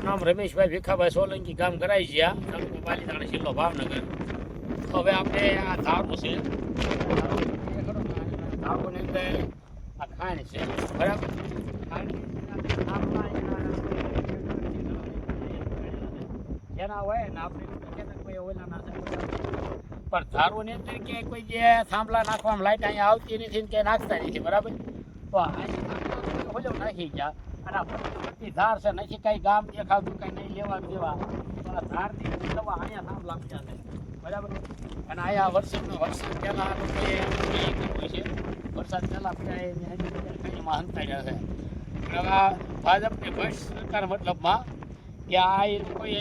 નામ રમેશભાઈ ભીખાભાઈ સોલંકી, ગામ કરાઈજિયા, તાલુકો પાલીતાણા, જિલ્લો ભાવનગર. હવે આપણે આ ધારો છે, ધારોની અંદર આ ખાણ છે, બરાબર. જેના હોય ને આપણે કોઈ ઓલા ના પણ ધારોની અંદર કે કોઈ જે થાંભલા નાખવામાં લાઈટ અહીંયા આવતી નથી ને કે નાખતા નથી, બરાબર. તો અહીંયા નાખી ગયા અને આ ધાર છે, નથી કઈ ગામ દેખાતું, કઈ નહીં લેવા દેવા. તો આ ધારથી દવા અહીંયા થાંભલા પીયા છે, બરાબર. અને અહીંયા વરસાદ પહેલા છે, વરસાદ પહેલા પીયા હંતાડ્યા છે. હવે ભાજપની ભ્રષ્ટ સરકાર મતલબમાં કે આ એ લોકોએ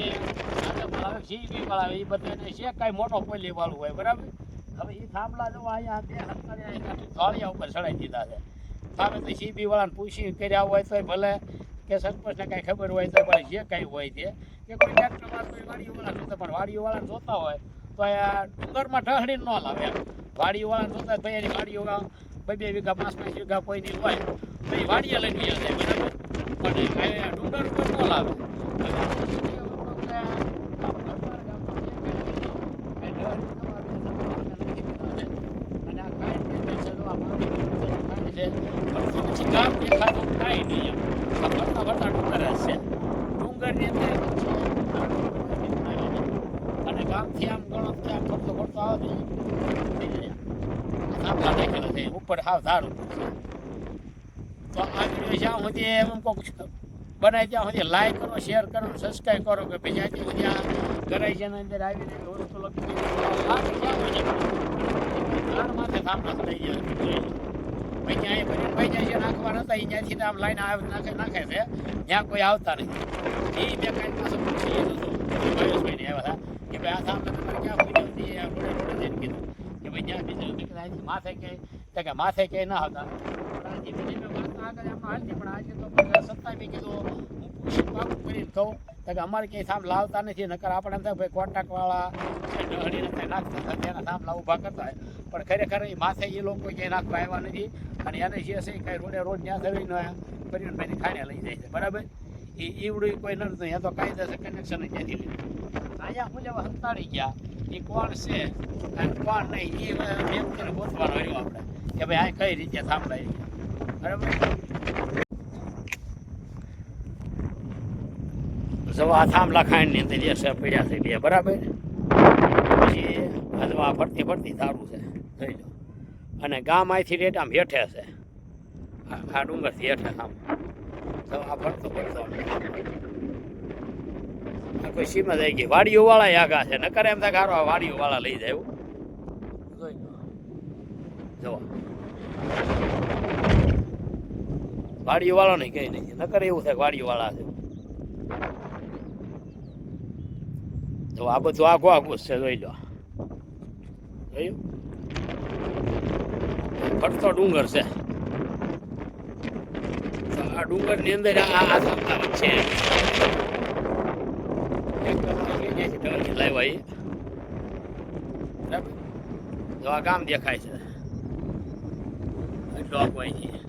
જીબી વાળા એ બધાને છે કાંઈ મોટો પોલી વાળું હોય, બરાબર. હવે એ થાંભલા જો અહીંયા થાળિયા ઉપર ચડાવી દીધા છે. હવે તો જીબી વાળાને પૂછી કર્યા હોય તો ભલે કે સરપંચને કાંઈ ખબર હોય તો ભલે જે કાંઈ હોય તે કે કોઈ ટ્રેક્ટરમાં કોઈ વાડીઓવાળા જોતા, પણ વાડીઓવાળાને જોતા હોય તો આ ડુંગરમાં ઢહડીને ન લાવે. વાડીઓવાળાને જોતા ભાઈ એની વાડીઓ 2 વીઘા 5 વીઘા કોઈની હોય તો એ વાડીએ લઈ જાય, બરાબર. પણ ડુંગર ઉપર ન લાવે. ગામ દેખાતું કાંઈ નહીં, ભરતા ભરતા ડુંગર જ છે. ડુંગરની અંદર અને ગામથી આમ ગણો આમ ફરતો ફરતો આવે થાંભલા નાખેલા છે ઉપર, હાવ ધાર ઉપર છે. તો આ વિડીયો જ્યાં સુધી એમ કોઈક બનાય ત્યાં સુધી લાઈક કરો, શેર કરો, સબસ્ક્રાઈબ કરો કે ભાઈ જ્યાં સુધી આ ગરાઈજાની અંદર આવીને માથે થાંભલા થઈ જાય. ભાઈ ક્યાંય ભાઈ જાય છે નાખવા નતા, એ જ્યાંથી આમ લાઈન નાખે છે, ત્યાં કોઈ આવતા નથી. એ બે કાંઈ પાસે પૂછીએ ભાવેશભાઈને આવ્યા હતા કે ભાઈ આ થાંભલા તમારે ક્યાં પૂછ્યું, રોડે જઈને કીધું કે ભાઈ જ્યાં બીજું નીકળે માથે કે માથે ક્યાંય ના હતા. આગળ એમનો હાલતી, પણ આજે તો સત્તા બી કીધું હું પૂછી પાકું કરીને કહું કે અમારે ક્યાંય થાંભલા આવતા નથી. નકર આપણે એમ થાય ભાઈ કોન્ટ્રાક્ટવાળા ઢળીને થાય નાખતા હતા, તેના થાંભલા ઊભા કરતા હોય, પણ ખરેખર એ માથે એ લોકો ક્યાંય નાખવા આવ્યા નથી. અને એને જે છે કાંઈ રોડ ત્યાં થઈને કરીને ભાઈને ખાણે લઈ જાય છે, બરાબર. એ ઈવડું કોઈ નથી, ત્યાં તો કાયદેસર કનેક્શન જ ત્યાંથી લીધું. અહીંયા મુજબ હંતાડી ગયા એ કોણ છે અને કોણ નહીં એ વ્યક્તિને ગોતવાનો રહ્યો આપણે કે ભાઈ આ કઈ રીતે થાંભલાય, બરાબર. જવા થાંભલા ખાંડની અંદર જે છે પીડ્યા છે બે, બરાબર. પછી હજવા ફરતી ફરતી સારું છે જોઈ લો. અને ગામ અહીંથી રેટ આમ હેઠે છે, આ ડુંગરથી હેઠે આમ જવા ફરતો ફરતો કોઈ સીમા થઈ ગઈ. વાડીઓ વાળા આગા છે, નકર એમ થાય હારો વાડીઓ વાળા લઈ જાય એવું જોઈ લો. જવા વાડીઓ વાળા નહીં કઈ નહીં, નકર એવું થાય વાડીઓ વાળા છે. તો આ બધું આખું આખું છે જોઈ લો, જોયું. ફરતો ડુંગર છે, આ ડુંગર ની અંદર આ થાંભલા વચ્ચે લાવ્યા એ, બરાબર. તો આ ગામ દેખાય છે એટલું આખું અહીંથી.